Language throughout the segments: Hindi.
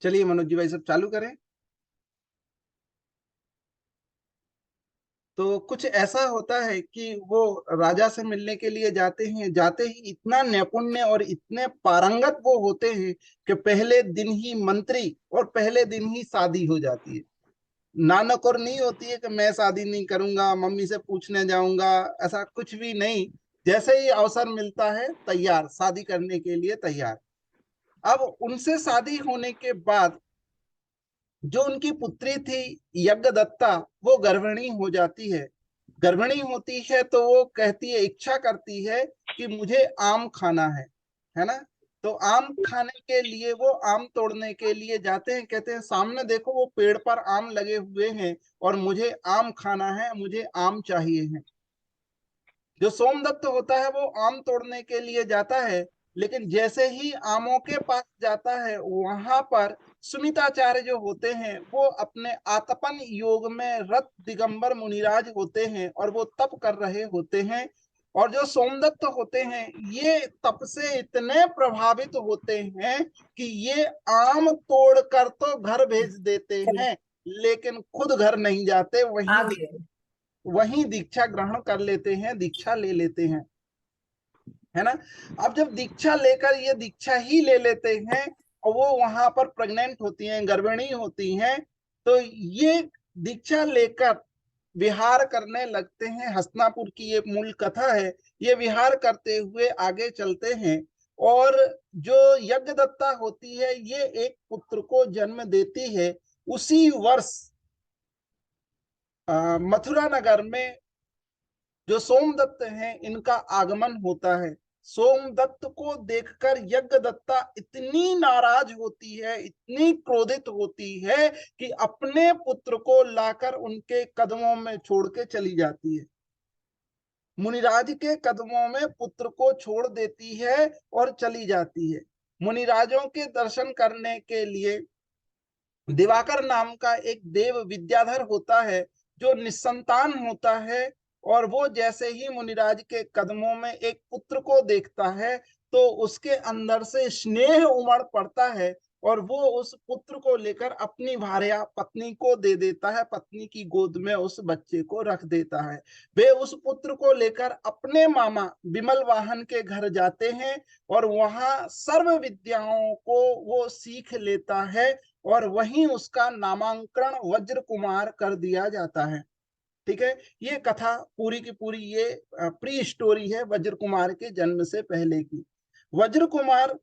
चलिए मनोज जी भाई सब चालू करें। तो कुछ ऐसा होता है कि वो राजा से मिलने के लिए जाते हैं, जाते ही इतना नैपुण्य और इतने पारंगत वो होते हैं कि पहले दिन ही मंत्री और पहले दिन ही शादी हो जाती है। नानक और नहीं होती है कि मैं शादी नहीं करूंगा, मम्मी से पूछने जाऊंगा, ऐसा कुछ भी नहीं। जैसे ही अवसर मिलता है तैयार, शादी करने के लिए तैयार। अब उनसे शादी होने के बाद जो उनकी पुत्री थी यज्ञदत्ता, वो गर्भिणी हो जाती है। गर्भिणी होती है तो वो कहती है, इच्छा करती है कि मुझे आम खाना है ना। तो आम खाने के लिए वो आम तोड़ने के लिए जाते हैं, कहते हैं सामने देखो वो पेड़ पर आम लगे हुए हैं और मुझे आम खाना है, मुझे आम चाहिए है। जो सोमदत्त होता है वो आम तोड़ने के लिए जाता है, लेकिन जैसे ही आमों के पास जाता है वहां पर सुमिताचार्य जो होते हैं वो अपने आतपन योग में रत दिगंबर मुनिराज होते हैं और वो तप कर रहे होते हैं। और जो सोमदत्त होते हैं ये तप से इतने प्रभावित होते हैं कि ये आम तोड़कर तो घर भेज देते हैं, लेकिन खुद घर नहीं जाते, आ वहीं गए। वहीं दीक्षा ग्रहण कर लेते हैं, दीक्षा ले लेते हैं, है ना। अब जब दीक्षा लेकर ये दीक्षा ही ले लेते हैं और वो वहां पर प्रेग्नेंट होती हैं, गर्भिणी होती हैं, तो ये दीक्षा लेकर विहार करने लगते हैं। हस्तिनापुर की ये मूल कथा है। ये विहार करते हुए आगे चलते हैं और जो यज्ञदत्ता होती है ये एक पुत्र को जन्म देती है। उसी वर्ष मथुरा नगर में जो सोमदत्त हैं इनका आगमन होता है। सोमदत्त को देखकर यज्ञदत्ता इतनी नाराज होती है, इतनी क्रोधित होती है कि अपने पुत्र को लाकर उनके कदमों में छोड़ के चली जाती है। मुनिराज के कदमों में पुत्र को छोड़ देती है और चली जाती है। मुनिराजों के दर्शन करने के लिए दिवाकर नाम का एक देव विद्याधर होता है जो निसंतान होता है। और वो जैसे ही मुनिराज के कदमों में एक पुत्र को देखता है तो उसके अंदर से स्नेह उमड़ पड़ता है और वो उस पुत्र को लेकर अपनी भार्या पत्नी को दे देता है, पत्नी की गोद में उस बच्चे को रख देता है। वे उस पुत्र को लेकर अपने मामा विमल वाहन के घर जाते हैं और वहां सर्व विद्याओं को वो सीख लेता है और वहीं उसका नामांकन वज्र कुमार कर दिया जाता है। ठीक है, ये कथा पूरी की पूरी ये प्री स्टोरी है वज्र कुमार के जन्म से पहले की। वज्र कुमार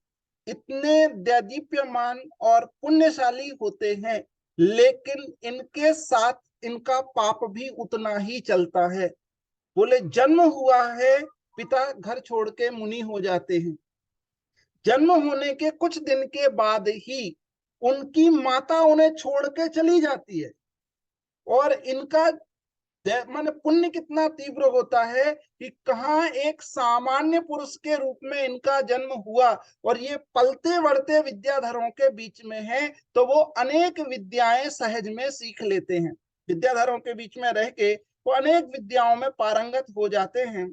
इतने दैदीप्यमान और पुण्यशाली होते हैं, लेकिन इनके साथ इनका पाप भी उतना ही चलता है। बोले जन्म हुआ है, पिता घर छोड़ के मुनि हो जाते हैं। जन्म होने के कुछ दिन के बाद ही उनकी माता उन्हें छोड़ के चली जाती है। और इनका माने पुण्य कितना तीव्र होता है कि कहाँ एक सामान्य पुरुष के रूप में इनका जन्म हुआ और ये पलते बढ़ते विद्याधरों के बीच में है, तो वो अनेक विद्याएं सहज में सीख लेते हैं। विद्याधरों के बीच में रह के वो अनेक विद्याओं में पारंगत हो जाते हैं।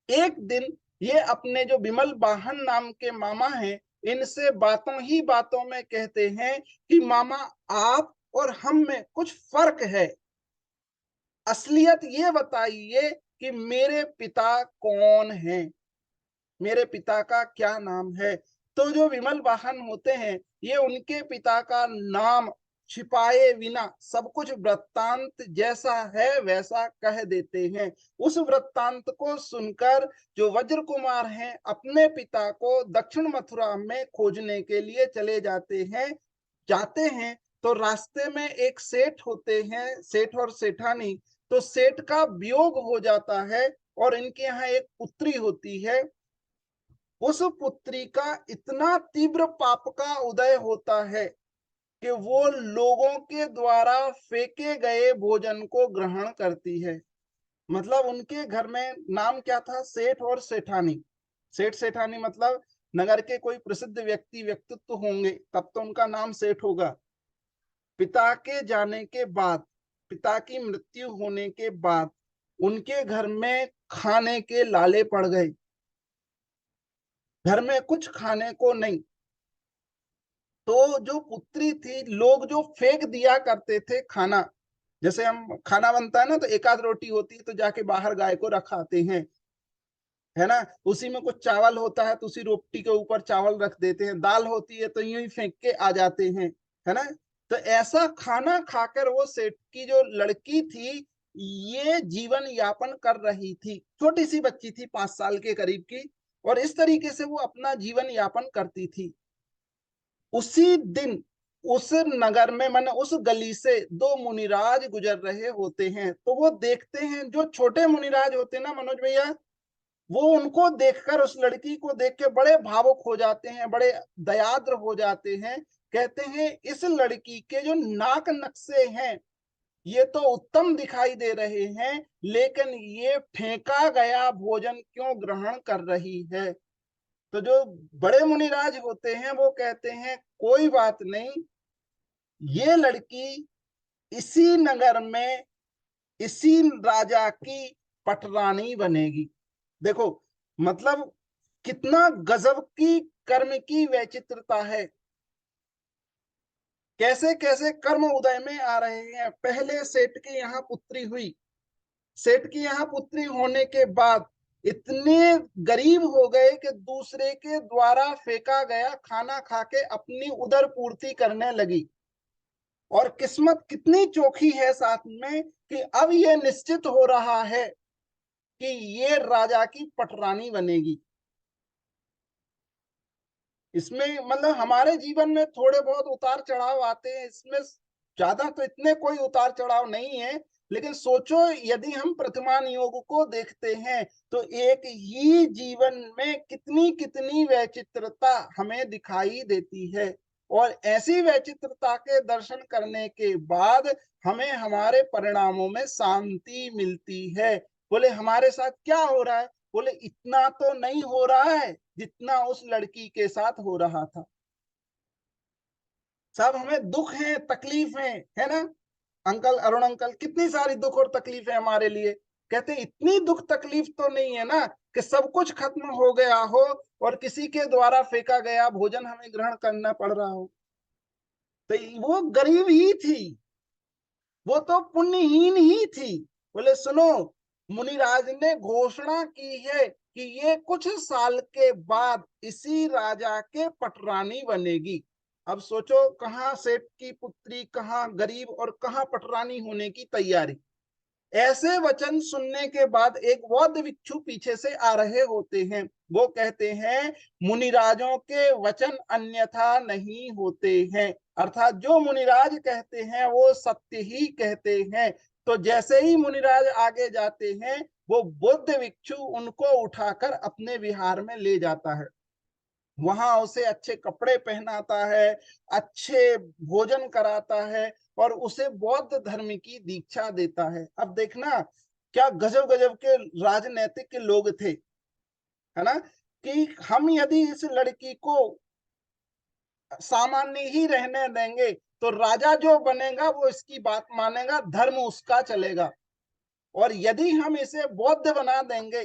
एक दिन ये अपने जो विमल वाहन नाम के मामा हैं इनसे बातों ही बातों में कहते हैं कि मामा, आप और हम में कुछ फर्क है। असलियत ये बताइए कि मेरे पिता कौन है, मेरे पिता का क्या नाम है। तो जो विमल वाहन होते हैं ये उनके पिता का नाम छिपाए बिना सब कुछ वृत्तांत जैसा है वैसा कह देते हैं। उस वृत्तांत को सुनकर जो वज्र कुमार हैं अपने पिता को दक्षिण मथुरा में खोजने के लिए चले जाते हैं। जाते हैं तो रास्ते में एक सेठ होते हैं, सेठ और सेठानी। तो सेठ का वियोग हो जाता है और इनके यहाँ एक पुत्री होती है। उस पुत्री का इतना तीव्र पाप का उदय होता है कि वो लोगों के द्वारा फेंके गए भोजन को ग्रहण करती है। मतलब उनके घर में नाम क्या था, सेठ और सेठानी। सेठ सेठानी मतलब नगर के कोई प्रसिद्ध व्यक्तित्व होंगे, तब तो उनका नाम सेठ होगा। पिता के जाने के बाद, पिता की मृत्यु होने के बाद उनके घर में खाने के लाले पड़ गए, घर में कुछ खाने को नहीं। तो जो पुत्री थी, लोग जो फेंक दिया करते थे खाना, जैसे हम खाना बनता है ना, तो एक आध रोटी होती है तो जाके बाहर गाय को रखाते हैं, है ना, उसी में कुछ चावल होता है तो उसी रोटी के ऊपर चावल रख देते हैं, दाल होती है तो यूं ही फेंक के आ जाते हैं, है ना। तो ऐसा खाना खाकर वो सेठ की जो लड़की थी ये जीवन यापन कर रही थी, छोटी सी बच्ची थी 5 साल के करीब की, और इस तरीके से वो अपना जीवन यापन करती थी। उसी दिन उस नगर में, मैंने उस गली से दो मुनिराज गुजर रहे होते हैं, तो वो देखते हैं, जो छोटे मुनिराज होते हैं ना मनोज भैया, वो उनको देखकर, उस लड़की को देख के बड़े भावुक हो जाते हैं, बड़े दयाद्र हो जाते हैं। कहते हैं इस लड़की के जो नाक नक्शे हैं ये तो उत्तम दिखाई दे रहे हैं, लेकिन ये फेंका गया भोजन क्यों ग्रहण कर रही है। तो जो बड़े मुनिराज होते हैं वो कहते हैं कोई बात नहीं, ये लड़की इसी नगर में इसी राजा की पटरानी बनेगी। देखो मतलब कितना गजब की कर्म की वैचित्रता है, कैसे कैसे कर्म उदय में आ रहे हैं। पहले सेठ की यहाँ पुत्री हुई, सेठ की यहाँ पुत्री होने के बाद इतने गरीब हो गए कि दूसरे के द्वारा फेंका गया खाना खा के अपनी उदर पूर्ति करने लगी। और किस्मत कितनी चोखी है साथ में कि अब यह निश्चित हो रहा है कि ये राजा की पटरानी बनेगी। इसमें मतलब हमारे जीवन में थोड़े बहुत उतार चढ़ाव आते हैं, इसमें ज्यादा तो इतने कोई उतार चढ़ाव नहीं है, लेकिन सोचो यदि हम प्रतिमान योग को देखते हैं तो एक ही जीवन में कितनी कितनी वैचित्रता हमें दिखाई देती है, और ऐसी वैचित्रता के दर्शन करने के बाद हमें हमारे परिणामों में शांति मिलती है। बोले हमारे साथ क्या हो रहा है, बोले इतना तो नहीं हो रहा है जितना उस लड़की के साथ हो रहा था। सब हमें दुख है, तकलीफ है ना अंकल, अरुण अंकल, कितनी सारी दुख और तकलीफ है हमारे लिए। कहते इतनी दुख तकलीफ तो नहीं है ना कि सब कुछ खत्म हो गया हो और किसी के द्वारा फेंका गया भोजन हमें ग्रहण करना पड़ रहा हो। तो वो गरीब ही थी, वो तो पुण्यहीन ही थी। बोले सुनो, मुनिराज ने घोषणा की है कि ये कुछ साल के बाद इसी राजा के पटरानी बनेगी। अब सोचो कहाँ सेठ की पुत्री, कहाँ गरीब और कहाँ पटरानी होने की तैयारी। ऐसे वचन सुनने के बाद एक बौद्ध भिक्षु पीछे से आ रहे होते हैं, वो कहते हैं मुनिराजों के वचन अन्यथा नहीं होते हैं, अर्थात जो मुनिराज कहते हैं वो सत्य ही कहते हैं। तो जैसे ही मुनिराज आगे जाते हैं वो बुद्ध भिक्षु उनको उठाकर अपने विहार में ले जाता है, वहां उसे अच्छे कपड़े पहनाता है, अच्छे भोजन कराता है और उसे बौद्ध धर्म की दीक्षा देता है। अब देखना क्या गजब गजब के राजनैतिक के लोग थे, है ना, कि हम यदि इस लड़की को सामान्य ही रहने देंगे तो राजा जो बनेगा वो इसकी बात मानेगा, धर्म उसका चलेगा, और यदि हम इसे बौद्ध बना देंगे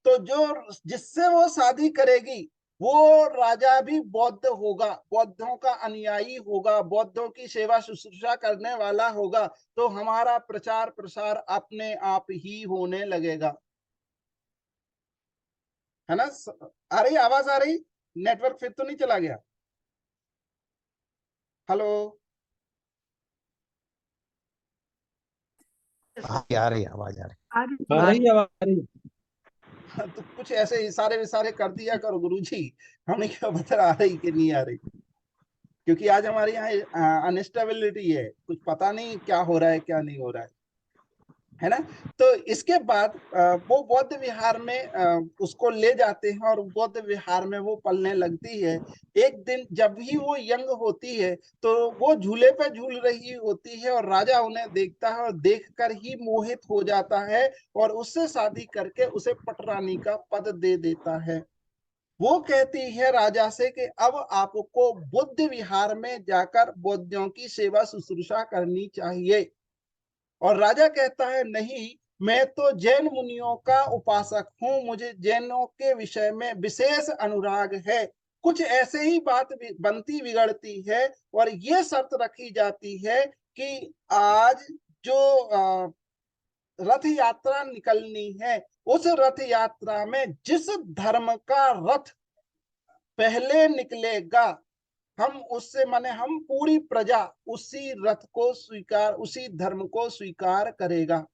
तो जो जिससे वो शादी करेगी वो राजा भी बौद्ध होगा, बौद्धों का अनुयायी होगा, बौद्धों की सेवा शुश्रूषा करने वाला होगा, तो हमारा प्रचार प्रसार अपने आप ही होने लगेगा, है ना। आ रही आवाज, आ रही, नेटवर्क फिर तो नहीं चला गया। हेलो। हाँ, आ रही आवाज, आ रही। आ रही है, आ रही है। तो कुछ ऐसे इशारे विसारे कर दिया करो गुरुजी, हमें क्या पता आ रही कि नहीं आ रही, क्योंकि आज हमारे यहाँ अनस्टेबिलिटी है, कुछ पता नहीं क्या हो रहा है क्या नहीं हो रहा है ना। तो इसके बाद वो बौद्ध विहार में उसको ले जाते हैं और बौद्ध विहार में वो पलने लगती है। एक दिन जब भी वो यंग होती है तो वो झूले पे झूल रही होती है और राजा उन्हें देखता है और देखकर ही मोहित हो जाता है और उससे शादी करके उसे पटरानी का पद दे देता है। वो कहती है राजा से कि अब आपको बुद्ध विहार में जाकर बौद्धों की सेवा शुश्रूषा करनी चाहिए। और राजा कहता है नहीं, मैं तो जैन मुनियों का उपासक हूं, मुझे जैनों के विषय में विशेष अनुराग है। कुछ ऐसे ही बात बनती बिगड़ती है और ये शर्त रखी जाती है कि आज जो रथ यात्रा निकलनी है, उस रथ यात्रा में जिस धर्म का रथ पहले निकलेगा, हम उससे माने हम पूरी प्रजा उसी रथ को स्वीकार, उसी धर्म को स्वीकार करेगा।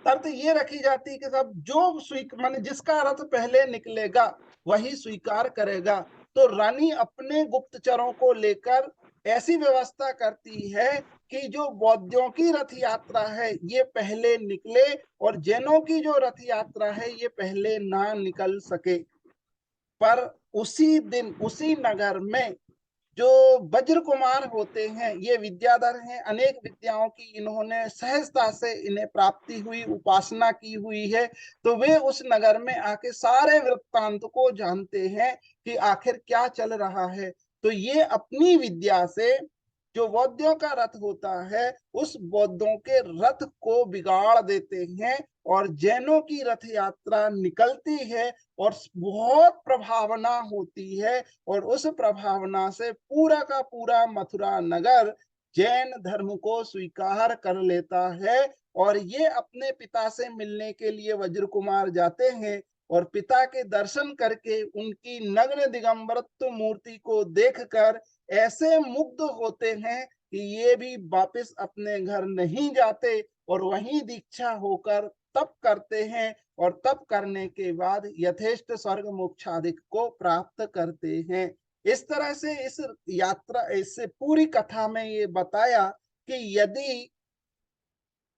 शर्त ये रखी जाती है कि सब जो माने जिसका रथ पहले निकलेगा वही स्वीकार करेगा। तो रानी अपने गुप्तचरों को लेकर ऐसी व्यवस्था करती है कि जो बौद्धों की रथ यात्रा है ये पहले निकले और जैनों की जो रथ यात्रा है ये पहले ना निकल सके। पर उसी दिन उसी नगर में जो वज्र कुमार होते हैं, ये विद्याधर हैं, अनेक विद्याओं की इन्होंने सहजता से इन्हें प्राप्ति हुई, उपासना की हुई है। तो वे उस नगर में आके सारे वृत्तांत को जानते हैं कि आखिर क्या चल रहा है। तो ये अपनी विद्या से जो बौद्धों का रथ होता है उस बौद्धों के रथ को बिगाड़ देते हैं और जैनों की रथ यात्रा निकलती है और बहुत प्रभावना होती है। और उस प्रभावना से पूरा का पूरा मथुरा नगर जैन धर्म को स्वीकार कर लेता है। और ये अपने पिता से मिलने के लिए वज्र कुमार जाते हैं और पिता के दर्शन करके उनकी नग्न दिगंबरत्व मूर्ति को देखकर ऐसे मुग्ध होते हैं कि ये भी वापस अपने घर नहीं जाते और वहीं दीक्षा होकर तप करते हैं और तप करने के बाद यथेष्ट स्वर्ग मोक्षादि को प्राप्त करते हैं। इस तरह से इस यात्रा, इससे पूरी कथा में ये बताया कि यदि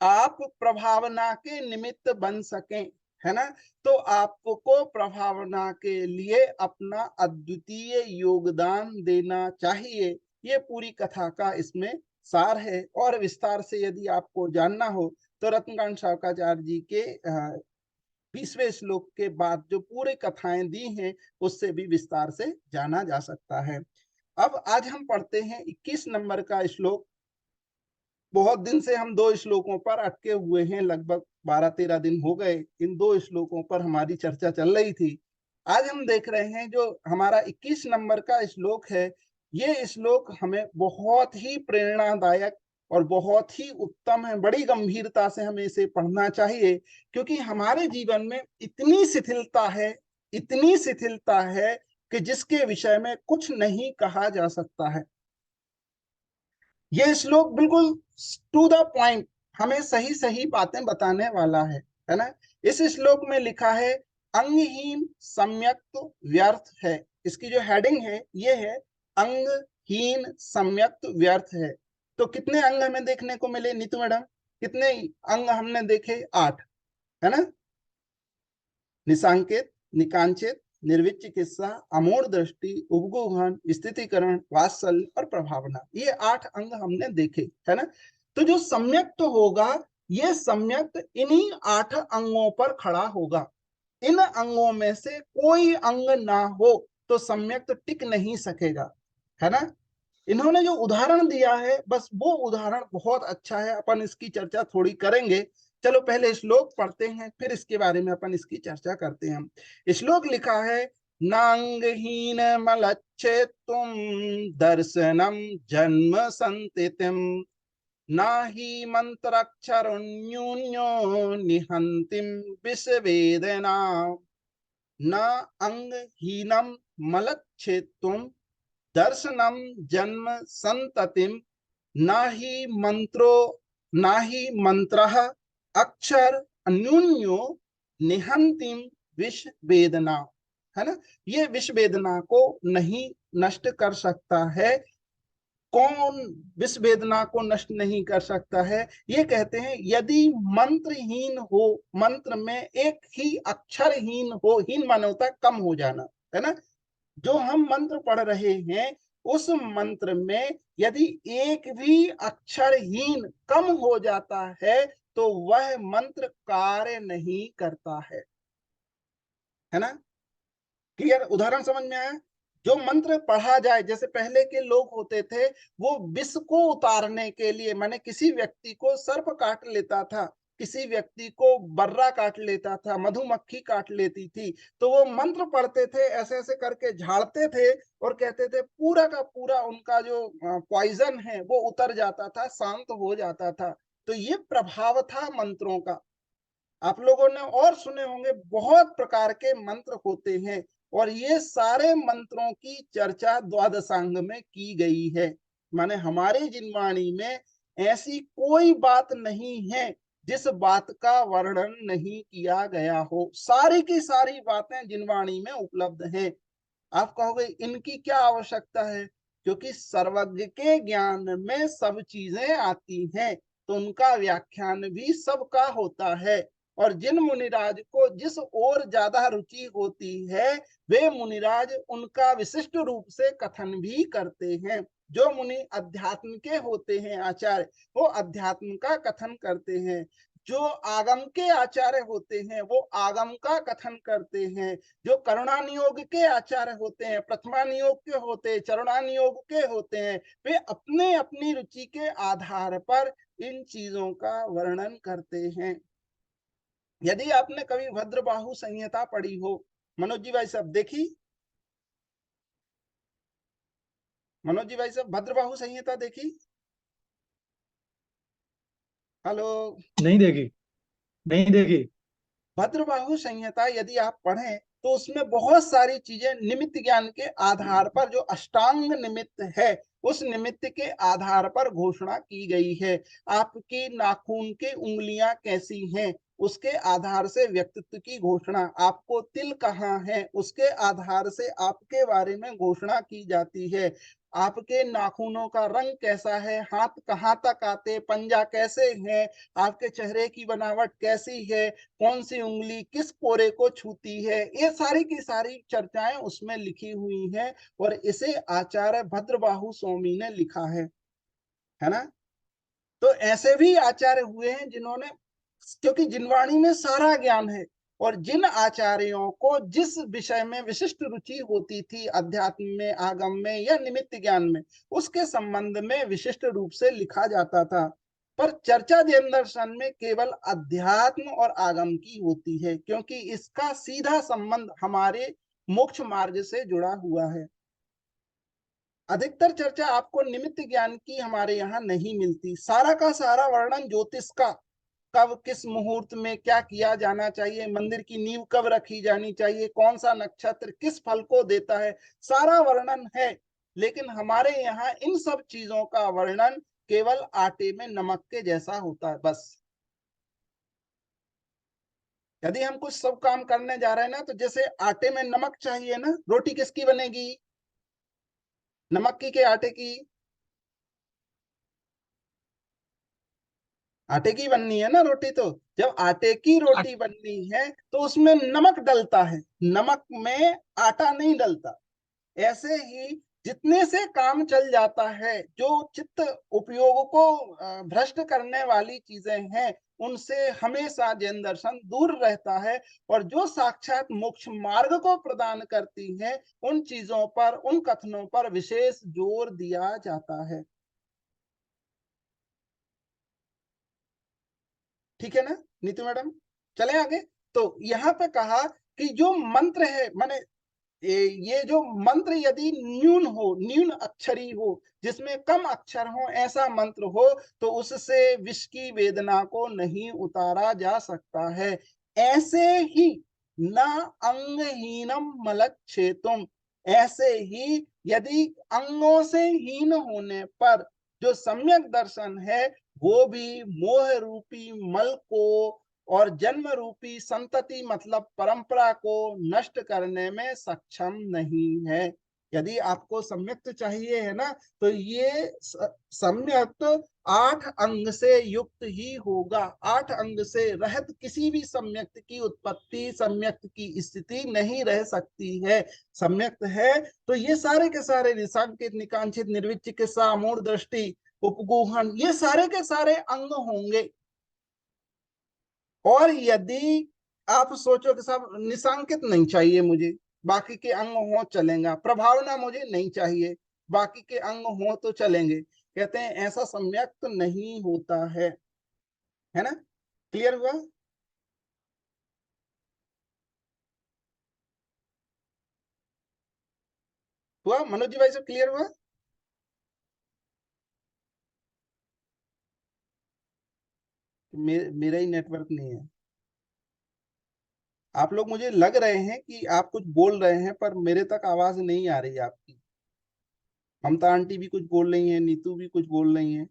आप प्रभावना के निमित्त बन सकें, है ना, तो आपको प्रभावना के लिए अपना अद्वितीय योगदान देना चाहिए। ये पूरी कथा का इसमें सार है। और विस्तार से यदि आपको जानना हो तो रत्नकांत शाकाचार्य जी के 20वें श्लोक के बाद जो पूरे कथाएं दी हैं उससे भी विस्तार से जाना जा सकता है। अब आज हम पढ़ते हैं 21 नंबर का श्लोक। बहुत दिन से हम दो श्लोकों पर अटके हुए हैं, लगभग 12-13 दिन हो गए इन दो श्लोकों पर हमारी चर्चा चल रही थी। आज हम देख रहे हैं जो हमारा 21 नंबर का श्लोक है, ये श्लोक हमें बहुत ही प्रेरणादायक और बहुत ही उत्तम है। बड़ी गंभीरता से हमें इसे पढ़ना चाहिए क्योंकि हमारे जीवन में इतनी शिथिलता है, इतनी शिथिलता है कि जिसके विषय में कुछ नहीं कहा जा सकता है। ये श्लोक बिल्कुल टू द पॉइंट हमें सही सही बातें बताने वाला है ना। इस श्लोक में लिखा है अंगहीन सम्यक्त व्यर्थ है। इसकी जो हेडिंग है ये है अंगहीन सम्यक्त व्यर्थ है। तो कितने अंग हमें देखने को मिले नीतू मैडम? कितने अंग हमने देखे? 8, है ना। निशांकित, निकांचित, निर्वित चिकित्सा, अमूढ़ दृष्टि, उपगोहन, स्थितिकरण, वात्सल्य और प्रभावना, ये 8 अंग हमने देखे, है ना। तो जो सम्यक्त होगा ये सम्यक्त इन्हीं 8 अंगों पर खड़ा होगा। इन अंगों में से कोई अंग ना हो तो सम्यक्त टिक नहीं सकेगा, है ना। इन्होंने जो उदाहरण दिया है बस वो उदाहरण बहुत अच्छा है, अपन इसकी चर्चा थोड़ी करेंगे। चलो पहले श्लोक पढ़ते हैं फिर इसके बारे में अपन इसकी चर्चा करते हैं। श्लोक लिखा है नांगहीन मलच्छे तुम दर्शनम जन्म संतितिम ना ही मंत्राक्षरन्यून्यो निहंतिम विषवेदना न अंगहीनम मलच्छेत्तुम दर्शनम जन्म संततिम ना ही मंत्रः अक्षर अन्यून्यो निहंतिम विष वेदना, है ना। ये विष वेदना को नहीं नष्ट कर सकता है। कौन विष वेदना को नष्ट नहीं कर सकता है? ये कहते हैं यदि मंत्रहीन हो, मंत्र में एक ही अक्षरहीन हो, हीन माने होता है कम हो जाना, है ना। जो हम मंत्र पढ़ रहे हैं उस मंत्र में यदि एक भी अक्षरहीन कम हो जाता है तो वह मंत्र कार्य नहीं करता है ना। क्लियर, उदाहरण समझ में आया? जो मंत्र पढ़ा जाए, जैसे पहले के लोग होते थे, वो विष को उतारने के लिए, माने किसी व्यक्ति को सर्प काट लेता था, किसी व्यक्ति को बर्रा काट लेता था, मधुमक्खी काट लेती थी, तो वो मंत्र पढ़ते थे, ऐसे ऐसे करके झाड़ते थे और कहते थे पूरा का पूरा उनका जो पॉइजन है वो उतर जाता था, शांत हो जाता था। तो ये प्रभाव था मंत्रों का। आप लोगों ने और सुने होंगे, बहुत प्रकार के मंत्र होते हैं और ये सारे मंत्रों की चर्चा द्वादशांग में की गई है। माने हमारी जिनवाणी में ऐसी कोई बात नहीं है जिस बात का वर्णन नहीं किया गया हो। सारी की सारी बातें जिनवाणी में उपलब्ध हैं। आप कहोगे इनकी क्या आवश्यकता है? क्योंकि सर्वज्ञ के ज्ञान में सब चीजें आती हैं, तो उनका व्याख्यान भी सबका होता है। और जिन मुनिराज को जिस ओर ज्यादा रुचि होती है, वे मुनिराज उनका विशिष्ट रूप से कथन भी करते हैं। जो मुनि अध्यात्म के होते हैं आचार्य, वो अध्यात्म का कथन करते हैं। जो आगम के आचार्य होते हैं, वो आगम का कथन करते हैं। जो करुणानियोग के आचार्य होते हैं, प्रथमानियोग के होते हैं, चरणानियोग के होते हैं, वे अपने अपनी रुचि के आधार पर इन चीजों का वर्णन करते हैं। यदि आपने कभी भद्रबाहु संहिता पढ़ी हो, मनोज जी भाई साहब देखी? मनोज जी भाई साहब भद्रबाहु संहिता देखी? हेलो। नहीं देखी, नहीं देखी। भद्रबाहु संहिता यदि आप पढ़ें तो उसमें बहुत सारी चीजें निमित्त ज्ञान के आधार पर, जो अष्टांग निमित्त है उस निमित्त के आधार पर घोषणा की गई है। आपकी नाखून की उंगलियां कैसी हैं उसके आधार से व्यक्तित्व की घोषणा, आपको तिल कहाँ है उसके आधार से आपके बारे में घोषणा की जाती है। आपके नाखूनों का रंग कैसा है, हाथ कहाँ तक आते, पंजा कैसे है, आपके चेहरे की बनावट कैसी है, कौन सी उंगली किस पोरे को छूती है, ये सारी की सारी चर्चाएं उसमें लिखी हुई हैं। और इसे आचार्य भद्रबाहु स्वामी ने लिखा है ना? तो ऐसे भी आचार्य हुए हैं जिन्होंने, क्योंकि जिनवाणी में सारा ज्ञान है, और जिन आचार्यों को जिस विषय में विशिष्ट रुचि होती थी, अध्यात्म में, आगम में या निमित्त ज्ञान में, उसके संबंध में विशिष्ट रूप से लिखा जाता था। पर चर्चा जैन दर्शन में केवल अध्यात्म और आगम की होती है, क्योंकि इसका सीधा संबंध हमारे मोक्ष मार्ग से जुड़ा हुआ है। अधिकतर चर्चा आपको निमित्त ज्ञान की हमारे यहाँ नहीं मिलती। सारा का सारा वर्णन ज्योतिष का, कब किस मुहूर्त में क्या किया जाना चाहिए, मंदिर की नींव कब रखी जानी चाहिए, कौन सा नक्षत्र किस फल को देता है, सारा वर्णन है। लेकिन हमारे यहाँ इन सब चीजों का वर्णन केवल आटे में नमक के जैसा होता है बस। यदि हम कुछ सब काम करने जा रहे हैं ना, तो जैसे आटे में नमक चाहिए ना, रोटी किसकी बनेगी? नमक की के आटे की? आटे की बननी है ना रोटी। तो जब आटे की रोटी बननी है तो उसमें नमक डलता है, नमक में आटा नहीं डलता। ऐसे ही जितने से काम चल जाता है, जो चित्त उपयोग को भ्रष्ट करने वाली चीजें हैं, उनसे हमेशा जैन दर्शन दूर रहता है। और जो साक्षात मोक्ष मार्ग को प्रदान करती हैं, उन चीजों पर, उन कथनों पर विशेष जोर दिया जाता है। ठीक है ना नीतू मैडम? चले आगे। तो यहाँ पे कहा कि जो मंत्र है, माने ये जो मंत्र यदि न्यून हो, न्यून अक्षरी हो, जिसमें कम अक्षर हो, ऐसा मंत्र हो, तो उससे विष की वेदना को नहीं उतारा जा सकता है। ऐसे ही न अंगहीनम मलच्छेतुम, ऐसे ही यदि अंगों से हीन होने पर जो सम्यक दर्शन है, वो भी मोह रूपी मल को और जन्म रूपी संतति मतलब परंपरा को नष्ट करने में सक्षम नहीं है। यदि आपको सम्यक्त चाहिए है ना, तो ये सम्यक्त 8 अंग से युक्त ही होगा। 8 अंग से रहित किसी भी सम्यक्त की उत्पत्ति, सम्यक्त की स्थिति नहीं रह सकती है। सम्यक्त है तो ये सारे के सारे निशांकित, निकांक्षित, निर्विचिकित्सा, मूढ़ दृष्टि, उपगूहन, ये सारे के सारे अंग होंगे। और यदि आप सोचो कि साहब निशांकित नहीं चाहिए मुझे, बाकी के अंग हो चलेगा। प्रभावना मुझे नहीं चाहिए, बाकी के अंग हो तो चलेंगे। कहते हैं ऐसा सम्यक तो नहीं होता है ना। क्लियर हुआ? हुआ मनोज जी, भाई सब क्लियर हुआ? मेरा ही नेटवर्क नहीं है। आप लोग मुझे लग रहे हैं कि आप कुछ बोल रहे हैं, पर मेरे तक आवाज नहीं आ रही आपकी। ममता आंटी भी कुछ बोल रही हैं, नीतू भी कुछ बोल रही हैं।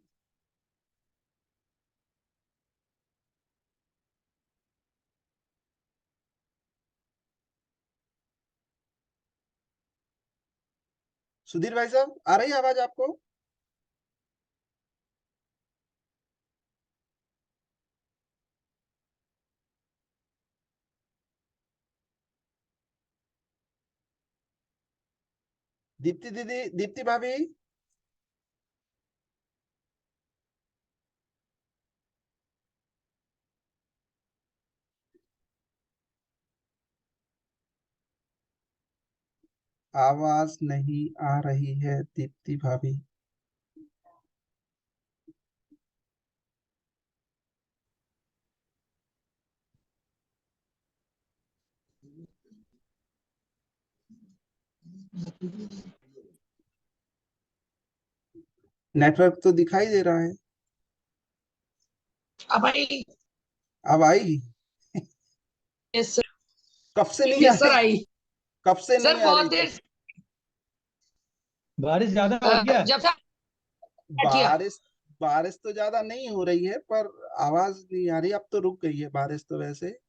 सुधीर भाई साहब, आ रही है आवाज आपको? दीप्ति दीदी, दीप्ति भाभी, आवाज नहीं आ रही है दीप्ति भाभी। नेटवर्क तो दिखाई दे रहा है। अब आई। अब आई? Yes sir. कब से नहीं आ यस सर रही? आई। कब से नहीं सर आ बहुत रही देर थी? बारिश ज्यादा हो रही है। जब से किया। बारिश बारिश तो ज्यादा नहीं हो रही है, पर आवाज नहीं आ रही। अब तो रुक गई है बारिश तो वैसे।